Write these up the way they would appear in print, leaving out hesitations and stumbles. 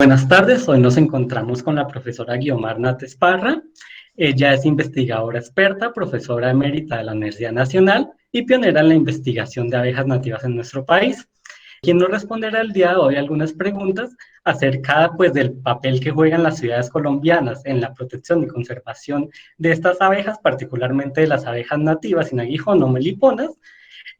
buenas tardes. Hoy nos encontramos con la profesora Guiomar Nates Parra. Ella es investigadora experta, profesora emérita de la Universidad Nacional y pionera en la investigación de abejas nativas en nuestro país, quien nos responderá el día de hoy algunas preguntas acerca pues, del papel que juegan las ciudades colombianas en la protección y conservación de estas abejas, particularmente de las abejas nativas sin aguijón o meliponas,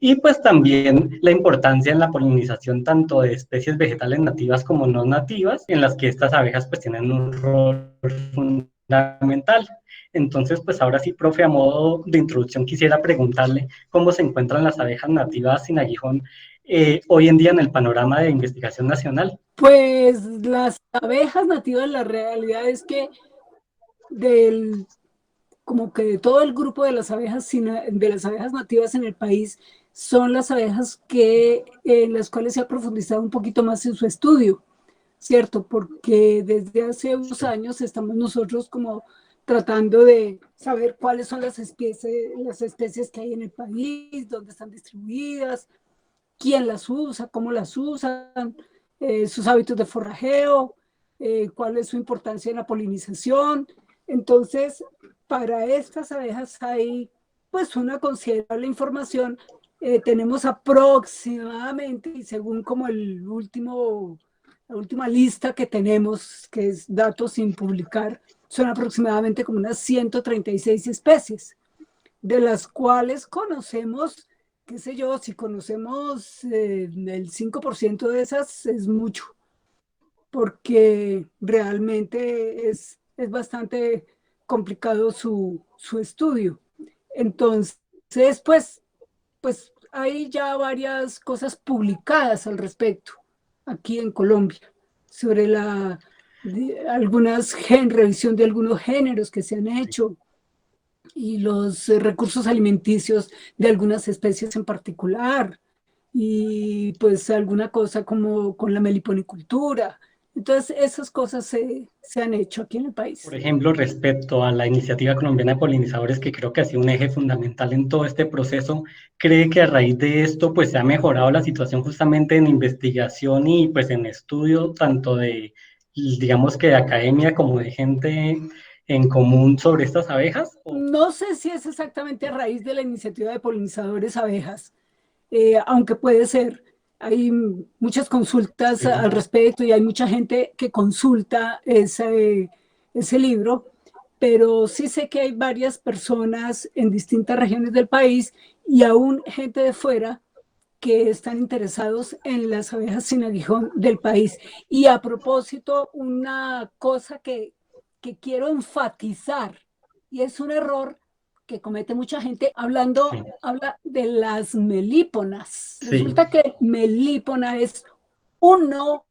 y pues también la importancia en la polinización tanto de especies vegetales nativas como no nativas, en las que estas abejas pues tienen un rol fundamental. Entonces, pues ahora sí, profe, a modo de introducción quisiera preguntarle cómo se encuentran las abejas nativas sin aguijón hoy en día en el panorama de investigación nacional. Pues las abejas nativas, la realidad es que como que de todo el grupo de las de las abejas nativas en el país, son las abejas en las cuales se ha profundizado un poquito más en su estudio, ¿cierto? Porque desde hace unos años estamos nosotros como tratando de saber cuáles son las especies que hay en el país, dónde están distribuidas, quién las usa, cómo las usan, sus hábitos de forrajeo, cuál es su importancia en la polinización. Entonces, para estas abejas hay pues una considerable información. Tenemos aproximadamente, y según como la última lista que tenemos, que es datos sin publicar, son aproximadamente como unas 136 especies, de las cuales conocemos, qué sé yo, si conocemos el 5% de esas es mucho, porque realmente es bastante complicado su estudio. Entonces, pues hay ya varias cosas publicadas al respecto aquí en Colombia sobre revisión de algunos géneros que se han hecho y los recursos alimenticios de algunas especies en particular, y pues alguna cosa como con la meliponicultura. Entonces, esas cosas se han hecho aquí en el Por país. ejemplo, respecto a la iniciativa colombiana de polinizadores, que creo que ha sido un eje fundamental en todo este proceso, ¿cree que a raíz de esto pues se ha mejorado la situación justamente en investigación y pues en estudio, tanto de, digamos que de academia como de gente en común sobre estas abejas? No sé si es exactamente a raíz de la iniciativa de polinizadores abejas, aunque puede ser. Hay muchas consultas al respecto y hay mucha gente que consulta ese libro, pero sí sé que hay varias personas en distintas regiones del país y aún gente de fuera que están interesados en las abejas sin aguijón del país. Y a propósito, una cosa que quiero enfatizar, y es un error que comete mucha gente habla de las melíponas. Sí, Resulta que melípona es uno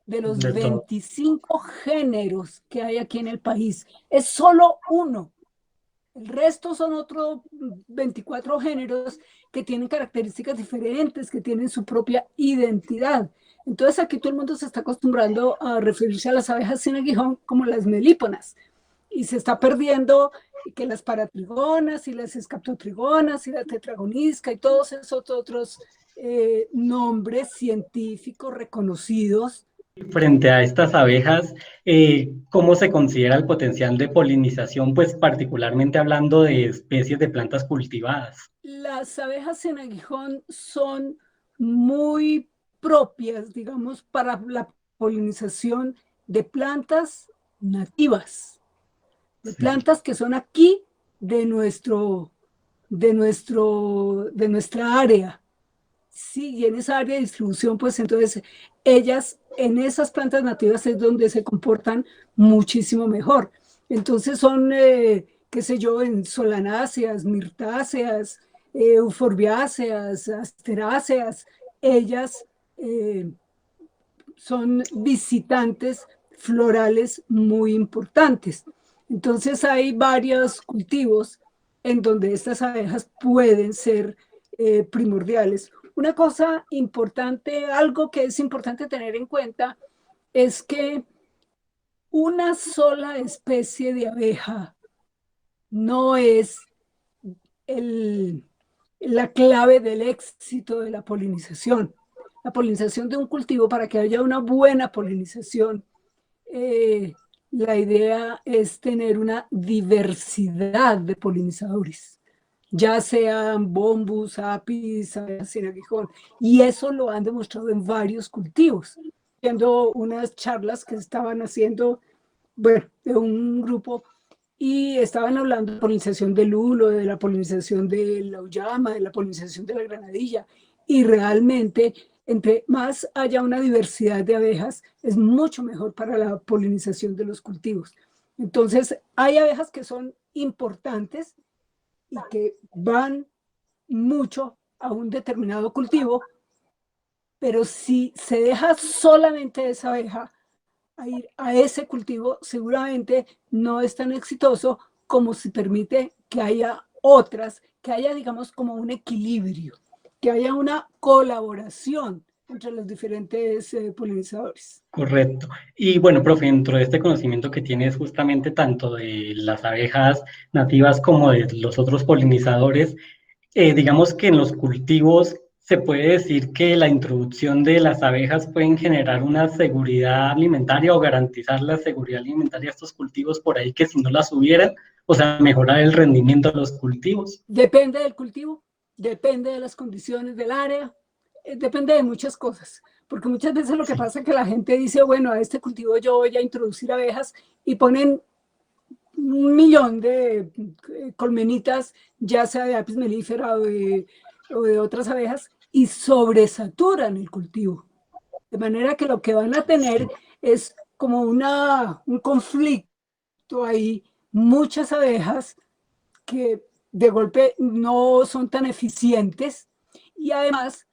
de los de todo. 25 géneros que hay aquí en el país. Es solo uno. El resto son otros 24 géneros que tienen características diferentes, que tienen su propia identidad. Entonces aquí todo el mundo se está acostumbrando a referirse a las abejas sin aguijón como las melíponas y se está perdiendo que las paratrigonas y las escaptotrigonas y la tetragonisca y todos esos otros nombres científicos reconocidos. Frente a estas abejas, ¿cómo se considera el potencial de polinización, pues particularmente hablando de especies de plantas cultivadas? Las abejas sin aguijón son muy propias, digamos, para la polinización de plantas nativas, de Sí. plantas que son aquí de nuestra área. Sí, y en esa área de distribución, pues entonces ellas en esas plantas nativas es donde se comportan muchísimo mejor. Entonces son, qué sé yo, en solanáceas, mirtáceas, euforbiáceas, asteráceas, ellas eh, son visitantes florales muy importantes. Entonces hay varios cultivos en donde estas abejas pueden ser primordiales. Una cosa importante, algo que es importante tener en cuenta, es que una sola especie de abeja no es el, la clave del éxito de la polinización. La polinización de un cultivo, para que haya una buena polinización, la idea es tener una diversidad de polinizadores, ya sean bombus, apis, abejas sin aguijón, y eso lo han demostrado en varios cultivos. Viendo unas charlas que estaban haciendo, bueno, de un grupo, y estaban hablando de polinización del lulo, de la polinización de la uyama, de la polinización de la granadilla, y realmente entre más haya una diversidad de abejas, es mucho mejor para la polinización de los cultivos. Entonces, hay abejas que son importantes y que van mucho a un determinado cultivo, pero si se deja solamente esa abeja a ir a ese cultivo, seguramente no es tan exitoso como si permite que haya otras, que haya, digamos, como un equilibrio, que haya una colaboración entre los diferentes polinizadores. Correcto. Y bueno, profe, dentro de este conocimiento que tienes justamente tanto de las abejas nativas como de los otros polinizadores, digamos que en los cultivos se puede decir que la introducción de las abejas pueden generar una seguridad alimentaria o garantizar la seguridad alimentaria a estos cultivos por ahí que si no las hubieran, o sea, mejorar el rendimiento de los cultivos. Depende del cultivo, depende de las condiciones del área, depende de muchas cosas, porque muchas veces lo que Sí. pasa es que la gente dice, bueno, a este cultivo yo voy a introducir abejas y ponen 1.000.000 de colmenitas, ya sea de apis mellifera o de otras abejas, y sobresaturan el cultivo. De manera que lo que van a tener es como un conflicto ahí, muchas abejas que de golpe no son tan eficientes y además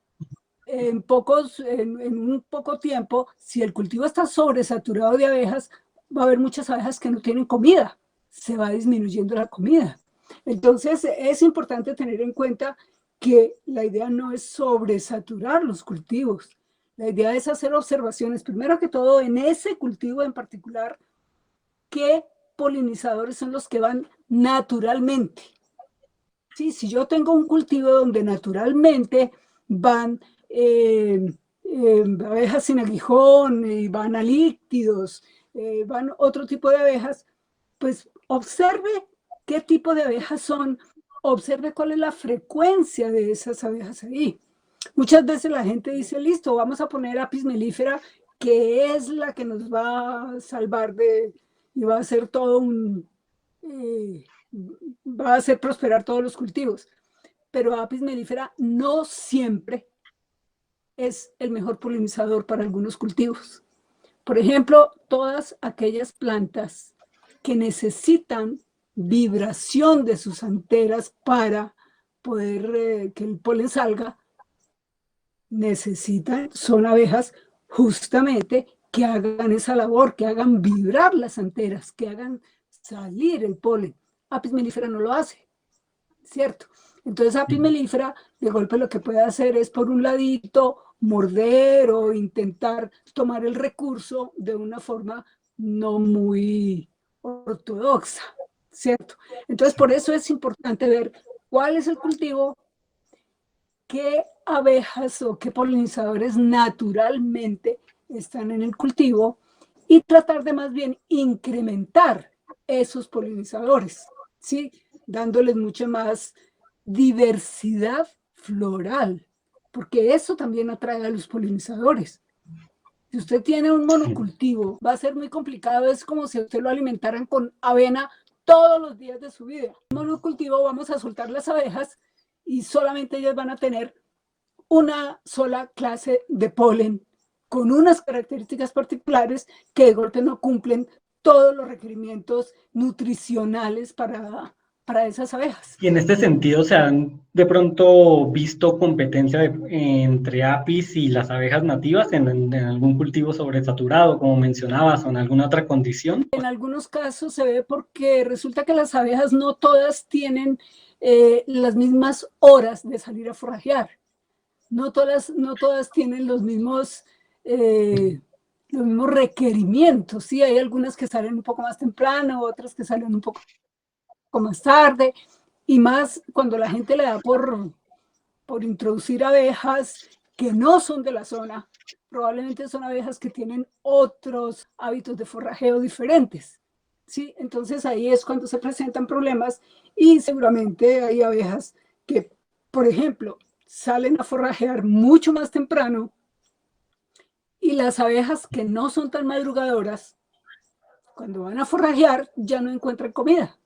en un poco tiempo, si el cultivo está sobresaturado de abejas, va a haber muchas abejas que no tienen comida, se va disminuyendo la comida. Entonces es importante tener en cuenta que la idea no es sobresaturar los cultivos, la idea es hacer observaciones, primero que todo en ese cultivo en particular, qué polinizadores son los que van naturalmente. Sí, si yo tengo un cultivo donde naturalmente van abejas sin aguijón, van alíctidos, van otro tipo de abejas, pues observe qué tipo de abejas son, observe cuál es la frecuencia de esas abejas ahí. Muchas veces la gente dice, listo, vamos a poner apis mellifera, que es la que nos va a salvar y va a hacer todo va a hacer prosperar todos los cultivos. Pero apis mellifera no siempre es el mejor polinizador para algunos cultivos. Por ejemplo, todas aquellas plantas que necesitan vibración de sus anteras para poder que el polen salga, son abejas justamente que hagan esa labor, que hagan vibrar las anteras, que hagan salir el polen. Apis mellifera no lo hace, ¿cierto? Entonces apis mellifera de golpe lo que puede hacer es por un ladito morder o intentar tomar el recurso de una forma no muy ortodoxa, ¿cierto? Entonces por eso es importante ver cuál es el cultivo, qué abejas o qué polinizadores naturalmente están en el cultivo y tratar de más bien incrementar esos polinizadores, ¿sí? Dándoles mucha más diversidad floral, porque eso también atrae a los polinizadores. Si usted tiene un monocultivo, va a ser muy complicado, es como si usted lo alimentaran con avena todos los días de su vida. En un monocultivo vamos a soltar las abejas y solamente ellas van a tener una sola clase de polen con unas características particulares que de golpe no cumplen todos los requerimientos nutricionales para esas abejas. Y en este sentido, ¿se han de pronto visto competencia entre apis y las abejas nativas en algún cultivo sobresaturado, como mencionabas, o en alguna otra condición? En algunos casos se ve porque resulta que las abejas no todas tienen las mismas horas de salir a forrajear. No todas tienen los mismos requerimientos. Sí, hay algunas que salen un poco más temprano, otras que salen un poco más tarde, y más cuando la gente le da por introducir abejas que no son de la zona, probablemente son abejas que tienen otros hábitos de forrajeo diferentes, ¿sí? Entonces ahí es cuando se presentan problemas y seguramente hay abejas que, por ejemplo, salen a forrajear mucho más temprano y las abejas que no son tan madrugadoras, cuando van a forrajear ya no encuentran comida,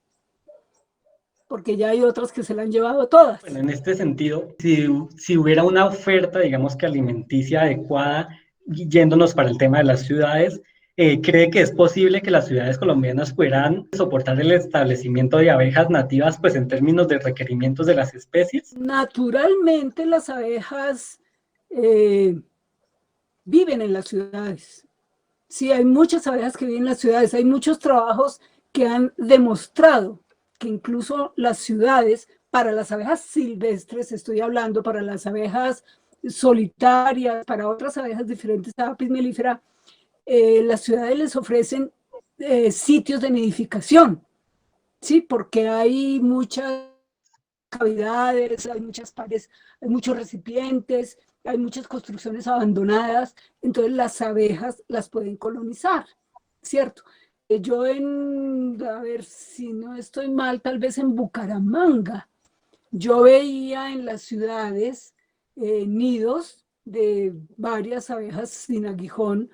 porque ya hay otras que se la han llevado Bueno, todas. en este sentido, si hubiera una oferta, digamos que alimenticia adecuada, yéndonos para el tema de las ciudades, ¿cree que es posible que las ciudades colombianas puedan soportar el establecimiento de abejas nativas, pues en términos de requerimientos de las especies? Naturalmente las abejas eh, viven en las ciudades. Sí, hay muchas abejas que viven en las ciudades, hay muchos trabajos que han demostrado que incluso las ciudades, para las abejas silvestres, estoy hablando, para las abejas solitarias, para otras abejas diferentes a Apis mellifera, las ciudades les ofrecen sitios de nidificación, ¿sí? Porque hay muchas cavidades, hay muchas paredes, hay muchos recipientes, hay muchas construcciones abandonadas, entonces las abejas las pueden colonizar, ¿cierto? Yo a ver si no estoy mal, tal vez en Bucaramanga, yo veía en las ciudades nidos de varias abejas sin aguijón,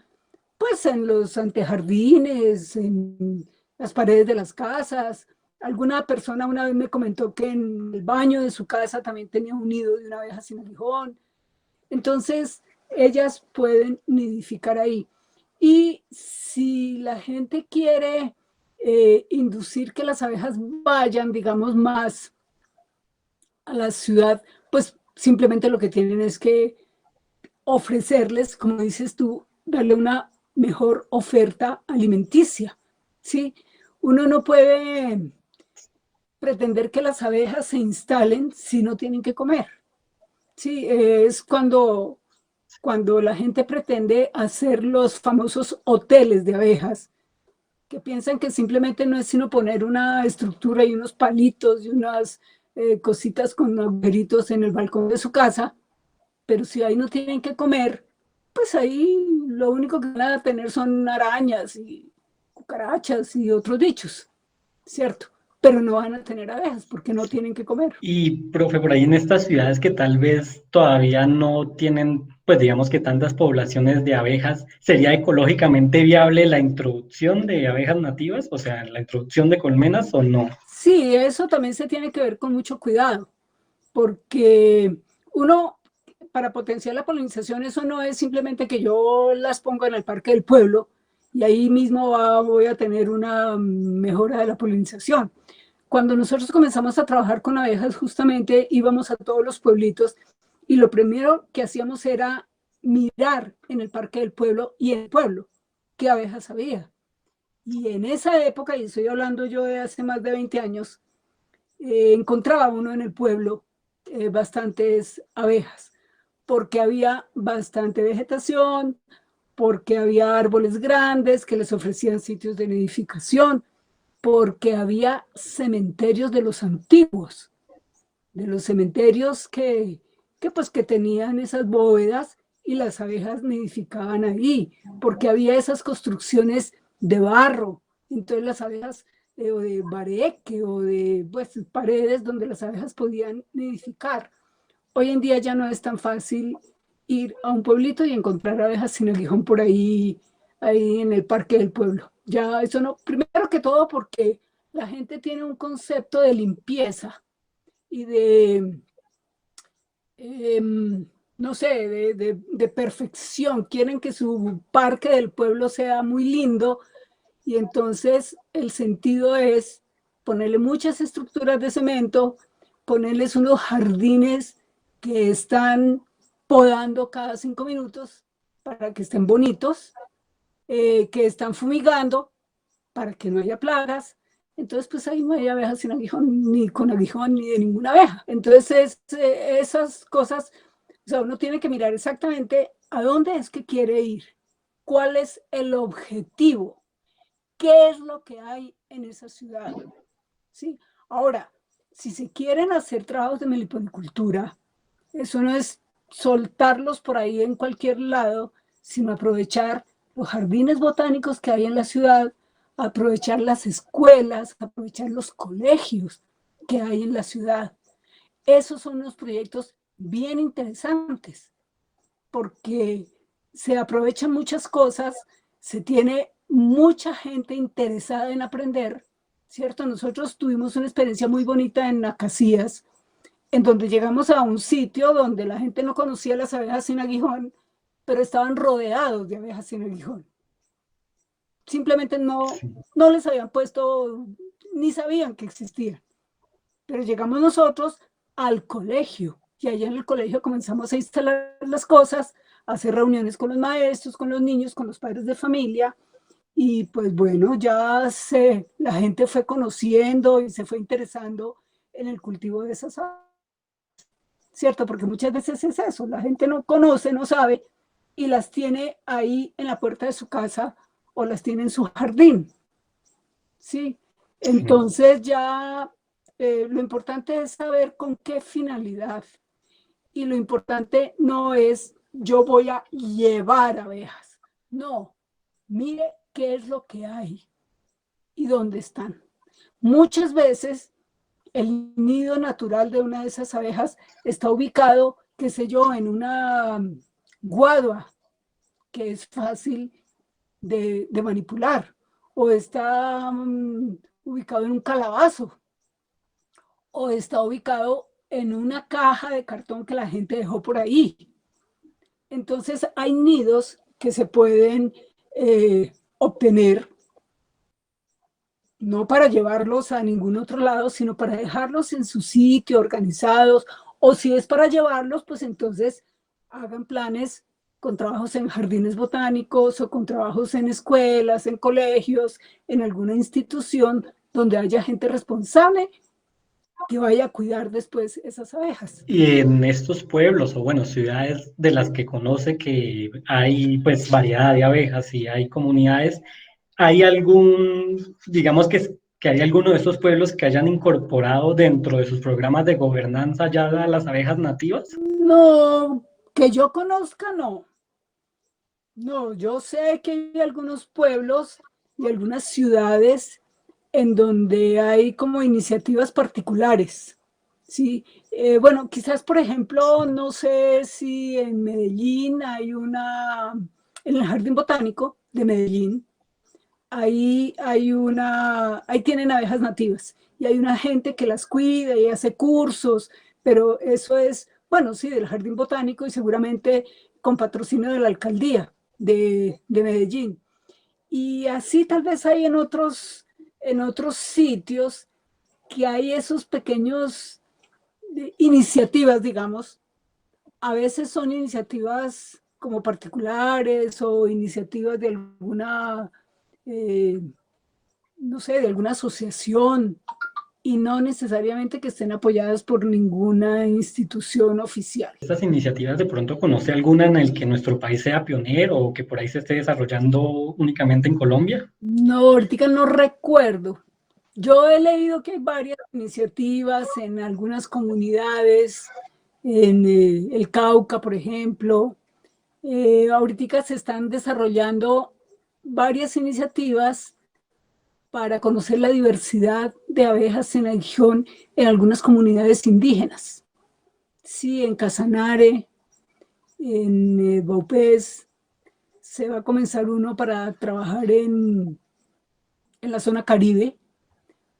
pues en los antejardines, en las paredes de las casas. Alguna persona una vez me comentó que en el baño de su casa también tenía un nido de una abeja sin aguijón. Entonces, ellas pueden nidificar ahí. Y si la gente quiere inducir que las abejas vayan, digamos, más a la ciudad, pues simplemente lo que tienen es que ofrecerles, como dices tú, darle una mejor oferta alimenticia, ¿sí? Uno no puede pretender que las abejas se instalen si no tienen que comer, ¿sí? Es cuando la gente pretende hacer los famosos hoteles de abejas, que piensan que simplemente no es sino poner una estructura y unos palitos y unas cositas con agujeritos en el balcón de su casa, pero si ahí no tienen que comer, pues ahí lo único que van a tener son arañas y cucarachas y otros bichos, ¿cierto? Pero no van a tener abejas porque no tienen que comer. Y, profe, por ahí en estas ciudades que tal vez todavía no tienen, pues digamos que tantas poblaciones de abejas, ¿sería ecológicamente viable la introducción de abejas nativas? O sea, la introducción de colmenas o no. Sí, eso también se tiene que ver con mucho cuidado, porque uno, para potenciar la polinización, eso no es simplemente que yo las ponga en el parque del pueblo y ahí mismo voy a tener una mejora de la polinización. Cuando nosotros comenzamos a trabajar con abejas, justamente íbamos a todos los pueblitos y lo primero que hacíamos era mirar en el parque del pueblo y en el pueblo qué abejas había. Y en esa época, y estoy hablando yo de hace más de 20 años, encontraba uno en el pueblo bastantes abejas, porque había bastante vegetación, porque había árboles grandes que les ofrecían sitios de nidificación, porque había cementerios de los antiguos, de los cementerios que tenían esas bóvedas y las abejas nidificaban ahí, porque había esas construcciones de barro, entonces las abejas o de bareque o de pues, paredes donde las abejas podían nidificar. Hoy en día ya no es tan fácil ir a un pueblito y encontrar abejas sin aguijón por ahí en el parque del pueblo. Ya eso no, primero que todo porque la gente tiene un concepto de limpieza y eh, no sé, de perfección. Quieren que su parque del pueblo sea muy lindo y entonces el sentido es ponerle muchas estructuras de cemento, ponerles unos jardines que están podando cada 5 minutos para que estén bonitos, que están fumigando para que no haya plagas. Entonces, pues ahí no hay abejas sin aguijón, ni con aguijón, ni de ninguna abeja. Entonces, esas cosas, o sea, uno tiene que mirar exactamente a dónde es que quiere ir, cuál es el objetivo, qué es lo que hay en esa ciudad. ¿Sí? Ahora, si se quieren hacer trabajos de meliponicultura, eso no es soltarlos por ahí en cualquier lado, sino aprovechar los jardines botánicos que hay en la ciudad, aprovechar las escuelas, aprovechar los colegios que hay en la ciudad. Esos son unos proyectos bien interesantes, porque se aprovechan muchas cosas, se tiene mucha gente interesada en aprender, ¿cierto? Nosotros tuvimos una experiencia muy bonita en Acacías, en donde llegamos a un sitio donde la gente no conocía las abejas sin aguijón, pero estaban rodeados de abejas sin aguijón. Simplemente no les habían puesto, ni sabían que existían. Pero llegamos nosotros al colegio, y allá en el colegio comenzamos a instalar las cosas, a hacer reuniones con los maestros, con los niños, con los padres de familia, y pues bueno, la gente fue conociendo y se fue interesando en el cultivo de esas aves, ¿cierto? Porque muchas veces es eso, la gente no conoce, no sabe, y las tiene ahí en la puerta de su casa o las tiene en su jardín, ¿sí? Entonces ya lo importante es saber con qué finalidad, y lo importante no es yo voy a llevar abejas, no, mire qué es lo que hay y dónde están. Muchas veces el nido natural de una de esas abejas está ubicado, qué sé yo, en una guadua que es fácil de manipular, o está ubicado en un calabazo, o está ubicado en una caja de cartón que la gente dejó por ahí. Entonces hay nidos que se pueden obtener, no para llevarlos a ningún otro lado, sino para dejarlos en su sitio, organizados, o si es para llevarlos, pues entonces hagan planes con trabajos en jardines botánicos o con trabajos en escuelas, en colegios, en alguna institución donde haya gente responsable que vaya a cuidar después esas abejas. Y en estos pueblos o bueno, ciudades de las que conoce que hay pues variedad de abejas y hay comunidades, ¿hay algún, digamos que hay alguno de estos pueblos que hayan incorporado dentro de sus programas de gobernanza ya a las abejas nativas? No, que yo conozca, no. No, yo sé que hay algunos pueblos y algunas ciudades en donde hay como iniciativas particulares, ¿sí? Bueno, quizás, por ejemplo, no sé si en Medellín en el Jardín Botánico de Medellín, ahí tienen abejas nativas y hay una gente que las cuida y hace cursos, pero eso es, bueno, sí, del Jardín Botánico y seguramente con patrocinio de la alcaldía de Medellín. Y así tal vez hay en otros sitios que hay esos pequeños iniciativas, digamos. A veces son iniciativas como particulares o iniciativas de alguna, eh, no sé, de alguna asociación, y no necesariamente que estén apoyadas por ninguna institución oficial. ¿Estas iniciativas de pronto conoce alguna en el que nuestro país sea pionero o que por ahí se esté desarrollando únicamente en Colombia? No, ahorita no recuerdo. Yo he leído que hay varias iniciativas en algunas comunidades, en el Cauca, por ejemplo. Ahorita se están desarrollando varias iniciativas para conocer la diversidad de abejas en aguijón en algunas comunidades indígenas. Sí, en Casanare, en Baupés, se va a comenzar uno para trabajar en la zona Caribe,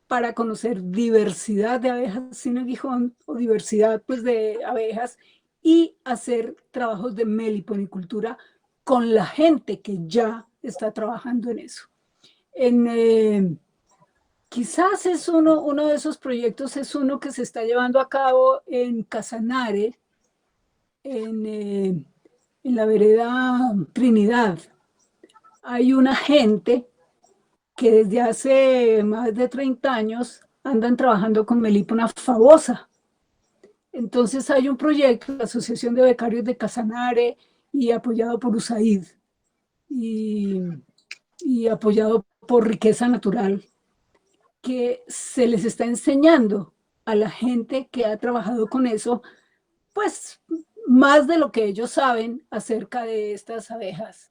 para conocer diversidad de abejas sin aguijón o diversidad pues, de abejas, y hacer trabajos de meliponicultura con la gente que ya está trabajando en eso. Quizás es uno de esos proyectos, es uno que se está llevando a cabo en Casanare, en la vereda Trinidad. Hay una gente que desde hace más de 30 años andan trabajando con Melipona famosa. Entonces hay un proyecto, la Asociación de Becarios de Casanare, y apoyado por USAID y apoyado por Riqueza Natural, que se les está enseñando a la gente que ha trabajado con eso, pues más de lo que ellos saben acerca de estas abejas.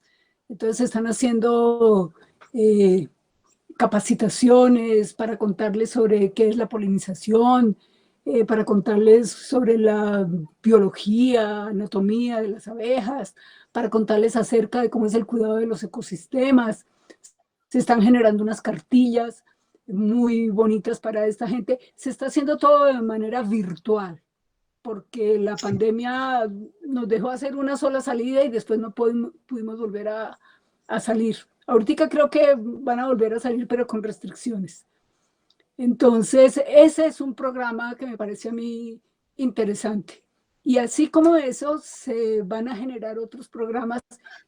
Entonces están haciendo capacitaciones para contarles sobre qué es la polinización, para contarles sobre la biología, anatomía de las abejas, para contarles acerca de cómo es el cuidado de los ecosistemas. Se están generando unas cartillas muy bonitas para esta gente. Se está haciendo todo de manera virtual, porque la pandemia nos dejó hacer una sola salida y después no pudimos volver a salir. Ahorita creo que van a volver a salir, pero con restricciones. Entonces, ese es un programa que me parece a mí interesante. Y así como eso, se van a generar otros programas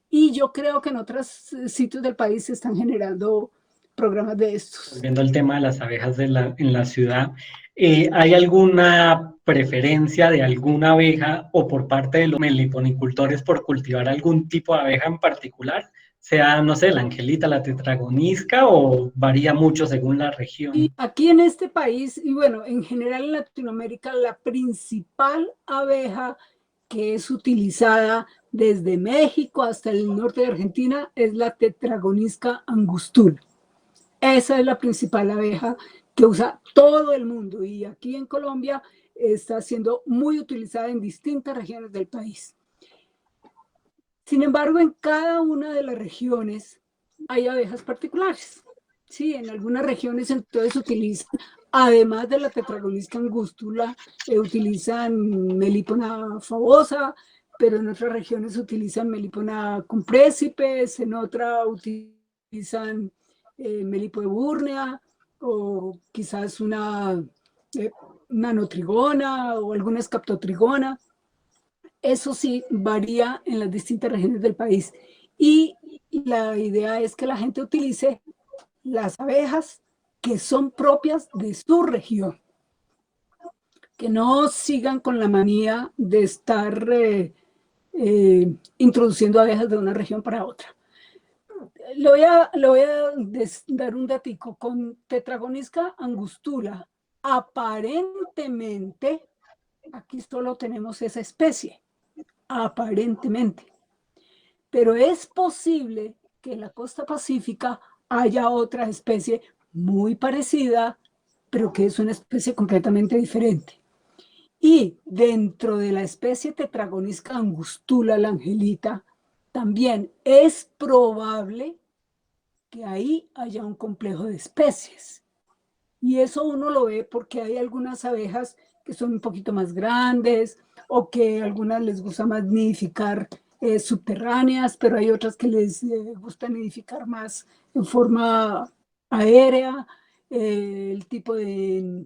y yo creo que en otros sitios del país se están generando programas de estos. Volviendo al tema de las abejas en la ciudad, ¿hay alguna preferencia de alguna abeja o por parte de los meliponicultores por cultivar algún tipo de abeja en particular? Sea, no sé, la angelita, la tetragonisca o varía mucho según la Y región. aquí en este país, y bueno, en general en Latinoamérica, la principal abeja que es utilizada desde México hasta el norte de Argentina es la Tetragonisca angustula. Esa es la principal abeja que usa todo el mundo y aquí en Colombia está siendo muy utilizada en distintas regiones del país. Sin embargo, en cada una de las regiones hay abejas particulares. Sí, en algunas regiones entonces utilizan, además de la Tetragonisca angustula, utilizan Melipona favosa, pero en otras regiones utilizan Melipona comprésipes, en otra utilizan Melipo eburnea, o quizás una nanotrigona o alguna escaptotrigona. Eso sí varía en las distintas regiones del país. Y la idea es que la gente utilice las abejas que son propias de su región, que no sigan con la manía de estar introduciendo abejas de una región para otra. Le voy a dar un datico. Con Tetragonisca angustula, aparentemente, aquí solo tenemos esa especie, aparentemente. Pero es posible que en la costa pacífica haya otra especie muy parecida, pero que es una especie completamente diferente. Y dentro de la especie Tetragonisca angustula, la angelita, también es probable que ahí haya un complejo de especies. Y eso uno lo ve porque hay algunas abejas que son un poquito más grandes o que a algunas les gusta más nidificar subterráneas, pero hay otras que les gusta nidificar más en forma aérea, el tipo de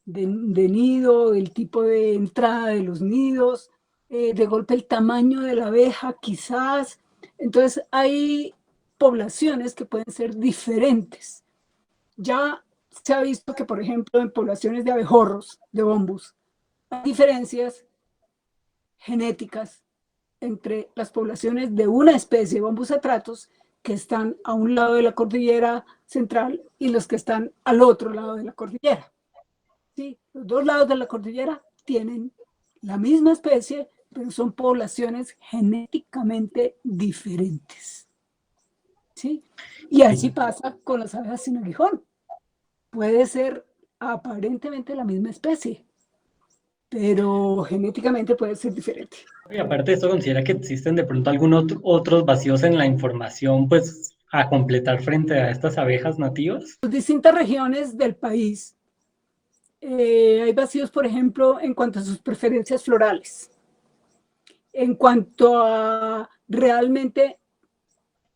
nido, el tipo de entrada de los nidos, de golpe el tamaño de la abeja quizás. Entonces hay poblaciones que pueden ser diferentes. Ya se ha visto que, por ejemplo, en poblaciones de abejorros, de bombus, hay diferencias genéticas entre las poblaciones de una especie, Bombus atratus, que están a un lado de la cordillera central y los que están al otro lado de la cordillera. ¿Sí? Los dos lados de la cordillera tienen la misma especie, pero son poblaciones genéticamente diferentes. ¿Sí? Y así pasa con las abejas sin aguijón. Puede ser aparentemente la misma especie, pero genéticamente puede ser diferente. Y aparte de esto, ¿considera que existen de pronto algunos otros vacíos en la información, pues, a completar frente a estas abejas nativas? En distintas regiones del país hay vacíos, por ejemplo, en cuanto a sus preferencias florales, en cuanto a realmente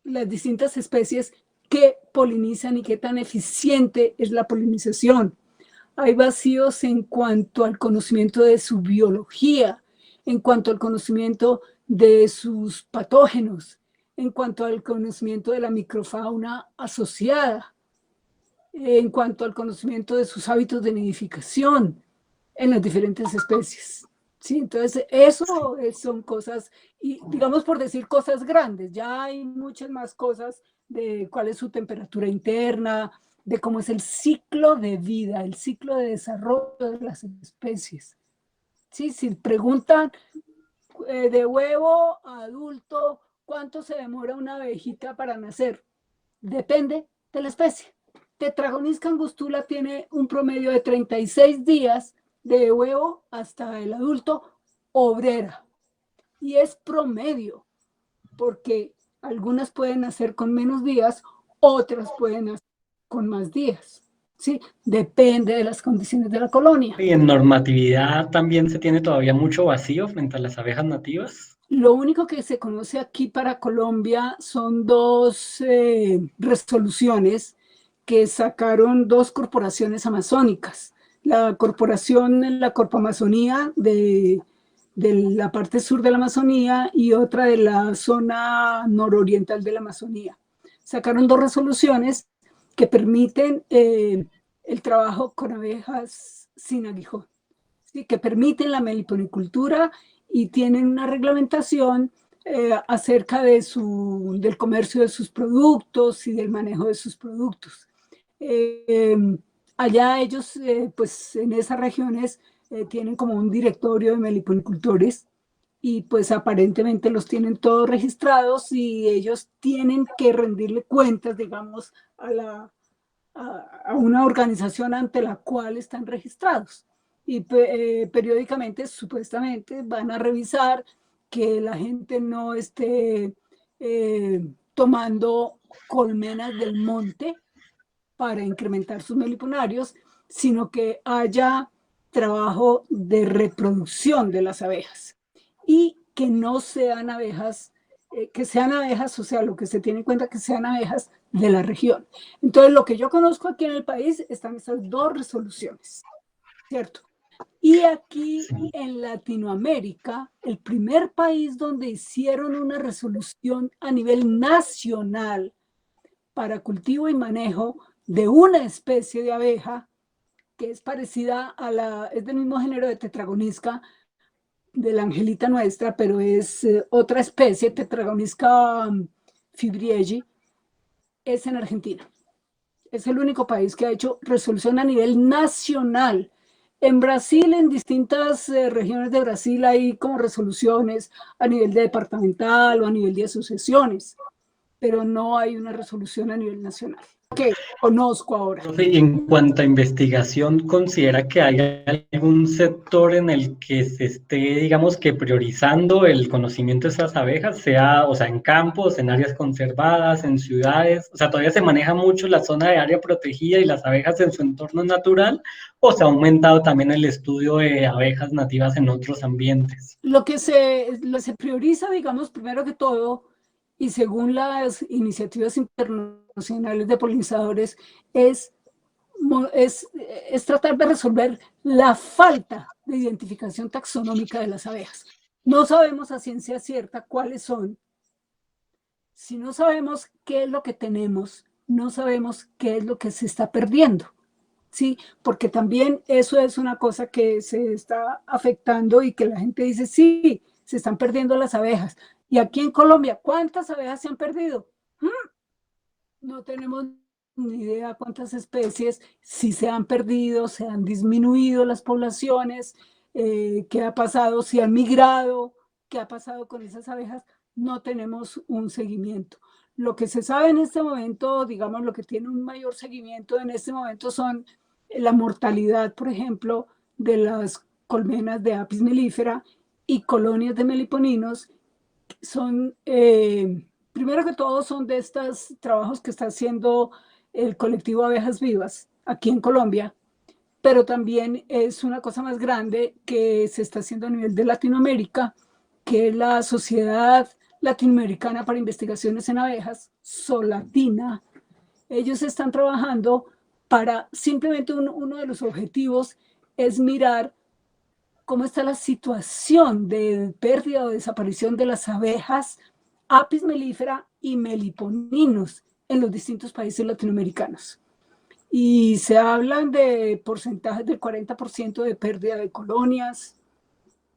las distintas especies que polinizan y qué tan eficiente es la polinización. Hay vacíos en cuanto al conocimiento de su biología, en cuanto al conocimiento de sus patógenos, en cuanto al conocimiento de la microfauna asociada, en cuanto al conocimiento de sus hábitos de nidificación en las diferentes especies. Sí, entonces eso son cosas, y digamos por decir cosas grandes, ya hay muchas más cosas de cuál es su temperatura interna, de cómo es el ciclo de vida, el ciclo de desarrollo de las especies. Sí, si preguntan de huevo a adulto, ¿cuánto se demora una abejita para nacer? Depende de la especie. Tetragonisca angustula tiene un promedio de 36 días de huevo hasta el adulto obrera. Y es promedio, porque algunas pueden nacer con menos días, otras pueden nacer con más días. ¿Sí? Depende de las condiciones de la colonia. Y en normatividad también se tiene todavía mucho vacío frente a las abejas nativas. Lo único que se conoce aquí para Colombia son dos resoluciones que sacaron dos corporaciones amazónicas. La corporación, la Corpoamazonía de la parte sur de la Amazonía y otra de la zona nororiental de la Amazonía. Sacaron dos resoluciones que permiten el trabajo con abejas sin aguijón, ¿sí? Que permiten la meliponicultura y tienen una reglamentación acerca de del comercio de sus productos y del manejo de sus productos. Allá ellos, pues en esas regiones, tienen como un directorio de meliponicultores y pues aparentemente los tienen todos registrados y ellos tienen que rendirle cuentas, digamos, a una organización ante la cual están registrados. Y periódicamente, supuestamente, van a revisar que la gente no esté tomando colmenas del monte para incrementar sus meliponarios, sino que haya trabajo de reproducción de las abejas y que no sean abejas, que sean abejas, o sea, lo que se tiene en cuenta que sean abejas de la región. Entonces, lo que yo conozco aquí en el país están esas dos resoluciones, ¿cierto? Y aquí en Latinoamérica, el primer país donde hicieron una resolución a nivel nacional para cultivo y manejo de una especie de abeja que es parecida es del mismo género de Tetragonisca, de la angelita nuestra, pero es otra especie, Tetragonisca fibriegi, es en Argentina. Es el único país que ha hecho resolución a nivel nacional. En Brasil, en distintas regiones de Brasil, hay como resoluciones a nivel de departamental o a nivel de asociaciones, pero no hay una resolución a nivel nacional, que conozco ahora. Profe, y en cuanto a investigación, ¿considera que hay algún sector en el que se esté, digamos que priorizando el conocimiento de esas abejas, sea, o sea, en campos, en áreas conservadas, en ciudades? O sea, ¿todavía se maneja mucho la zona de área protegida y las abejas en su entorno natural? ¿O se ha aumentado también el estudio de abejas nativas en otros ambientes? Lo que se prioriza, digamos, primero que todo, y según las iniciativas internacionales de polinizadores, es, es tratar de resolver la falta de identificación taxonómica de las abejas. No sabemos a ciencia cierta cuáles son. Si no sabemos qué es lo que tenemos, no sabemos qué es lo que se está perdiendo. Sí, porque también eso es una cosa que se está afectando y que la gente dice, sí, se están perdiendo las abejas. Y aquí en Colombia, ¿cuántas abejas se han perdido? No tenemos ni idea cuántas especies, si se han perdido, se han disminuido las poblaciones, qué ha pasado, si han migrado, qué ha pasado con esas abejas, no tenemos un seguimiento. Lo que se sabe en este momento, digamos, lo que tiene un mayor seguimiento en este momento son la mortalidad, por ejemplo, de las colmenas de Apis mellifera y colonias de meliponinos. Son, primero que todo, son de estos trabajos que está haciendo el colectivo Abejas Vivas aquí en Colombia, pero también es una cosa más grande que se está haciendo a nivel de Latinoamérica, que es la Sociedad Latinoamericana para Investigaciones en Abejas, SOLATINA. Ellos están trabajando para, simplemente uno de los objetivos es mirar cómo está la situación de pérdida o desaparición de las abejas Apis mellifera y meliponinos en los distintos países latinoamericanos. Y se hablan de porcentajes del 40% de pérdida de colonias,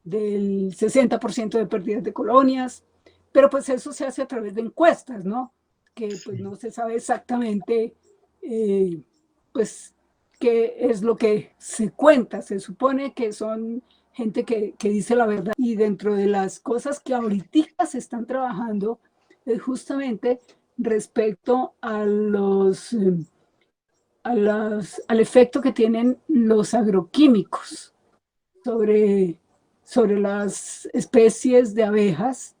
del 60% de pérdidas de colonias, pero pues eso se hace a través de encuestas, ¿no? Que pues no se sabe exactamente pues qué es lo que se cuenta. Se supone que son gente que dice la verdad. Y dentro de las cosas que ahorita se están trabajando es justamente respecto a al efecto que tienen los agroquímicos sobre las especies de abejas,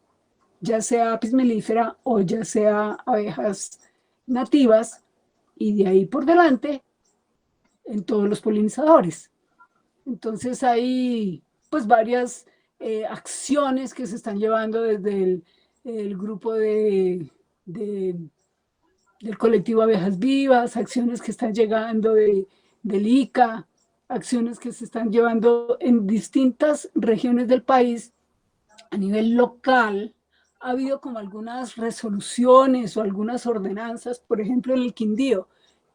ya sea apis mellifera o ya sea abejas nativas, y de ahí por delante en todos los polinizadores. Entonces hay pues varias acciones que se están llevando desde el grupo del colectivo Abejas Vivas, acciones que están llegando del ICA, acciones que se están llevando en distintas regiones del país. A nivel local ha habido como algunas resoluciones o algunas ordenanzas, por ejemplo en el Quindío,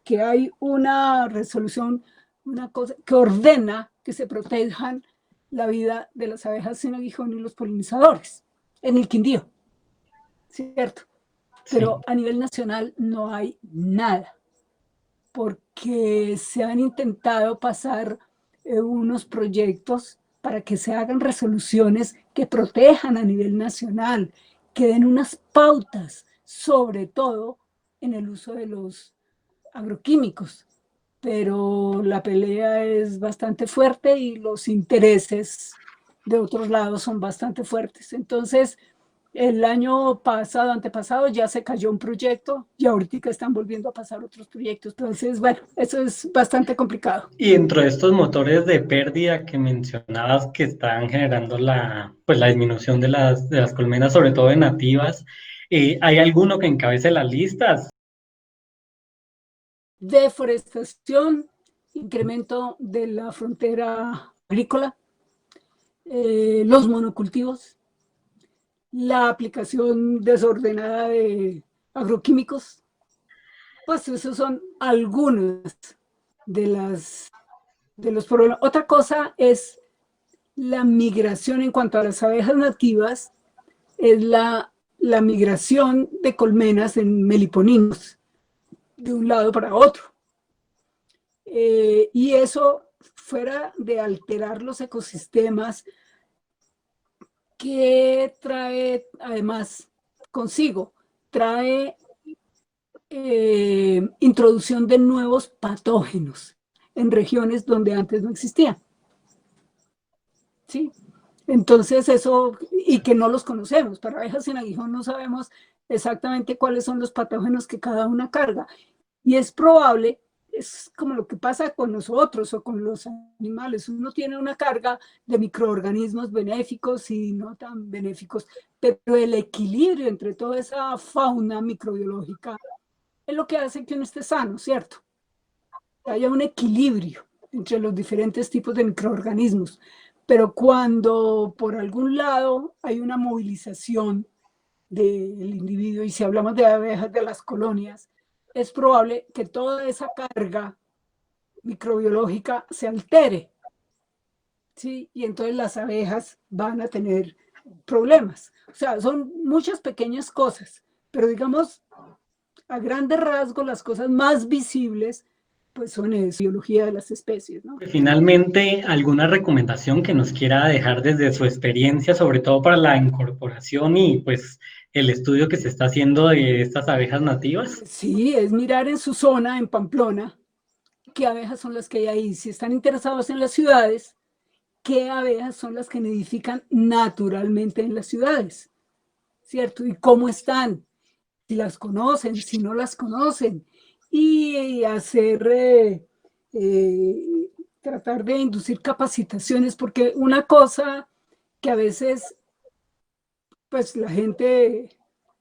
que hay una resolución, una cosa que ordena que se protejan la vida de las abejas sin aguijón y los polinizadores en el Quindío, ¿cierto? Pero Sí. a nivel nacional no hay nada, porque se han intentado pasar unos proyectos para que se hagan resoluciones que protejan a nivel nacional, que den unas pautas, sobre todo en el uso de los agroquímicos. Pero la pelea es bastante fuerte y los intereses de otros lados son bastante fuertes. Entonces, el año pasado, antepasado, ya se cayó un proyecto y ahorita están volviendo a pasar otros proyectos. Entonces, bueno, eso es bastante complicado. Y dentro de estos motores de pérdida que mencionabas que están generando pues la disminución de las colmenas, sobre todo de nativas, ¿hay alguno que encabece las listas? Deforestación, incremento de la frontera agrícola, los monocultivos, la aplicación desordenada de agroquímicos, pues esos son algunos de los problemas. Otra cosa es la migración en cuanto a las abejas nativas, es la migración de colmenas en meliponinos de un lado para otro. Y eso, fuera de alterar los ecosistemas, que trae además consigo, trae introducción de nuevos patógenos en regiones donde antes no existían. ¿Sí? Entonces eso, y que no los conocemos, para abejas sin aguijón no sabemos exactamente cuáles son los patógenos que cada una carga. Y es probable, es como lo que pasa con nosotros o con los animales, uno tiene una carga de microorganismos benéficos y no tan benéficos, pero el equilibrio entre toda esa fauna microbiológica es lo que hace que uno esté sano, ¿cierto? Que haya un equilibrio entre los diferentes tipos de microorganismos. Pero cuando por algún lado hay una movilización del individuo, y si hablamos de abejas de las colonias, es probable que toda esa carga microbiológica se altere, ¿sí? Y entonces las abejas van a tener problemas. O sea, son muchas pequeñas cosas, pero digamos, a grandes rasgos, las cosas más visibles, pues son eso, biología de las especies, ¿no? Finalmente, ¿alguna recomendación que nos quiera dejar desde su experiencia, sobre todo para la incorporación y pues el estudio que se está haciendo de estas abejas nativas? Sí, es mirar en su zona, en Pamplona, qué abejas son las que hay ahí. Si están interesados en las ciudades, qué abejas son las que nidifican naturalmente en las ciudades, ¿cierto? Y cómo están, si las conocen, si no las conocen, y hacer, tratar de inducir capacitaciones, porque una cosa que a veces, pues la gente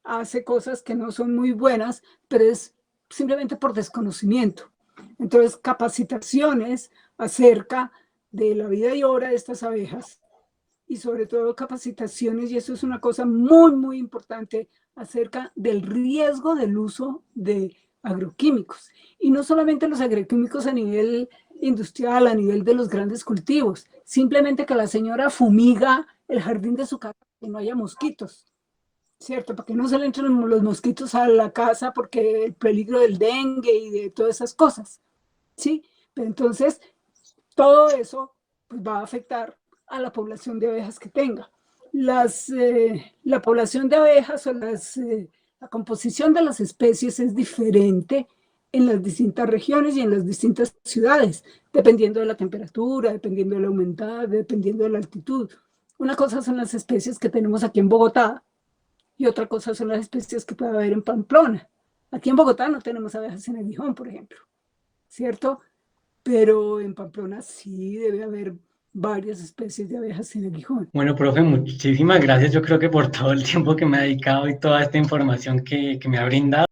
hace cosas que no son muy buenas, pero es simplemente por desconocimiento. Entonces, capacitaciones acerca de la vida y obra de estas abejas, y sobre todo capacitaciones, y eso es una cosa muy, muy importante, acerca del riesgo del uso de agroquímicos. Y no solamente los agroquímicos a nivel industrial, a nivel de los grandes cultivos, simplemente que la señora fumiga el jardín de su casa, que no haya mosquitos, ¿cierto? Para que no se le entren los mosquitos a la casa, porque el peligro del dengue y de todas esas cosas, ¿sí? Pero entonces, todo eso pues, va a afectar a la población de abejas que tenga. La población de abejas o la composición de las especies es diferente en las distintas regiones y en las distintas ciudades, dependiendo de la temperatura, dependiendo de la humedad, dependiendo de la altitud. Una cosa son las especies que tenemos aquí en Bogotá y otra cosa son las especies que puede haber en Pamplona. Aquí en Bogotá no tenemos abejas en aguijón, por ejemplo, ¿cierto? Pero en Pamplona sí debe haber varias especies de abejas en aguijón. Bueno, profe, muchísimas gracias. Yo creo que por todo el tiempo que me ha dedicado y toda esta información que me ha brindado.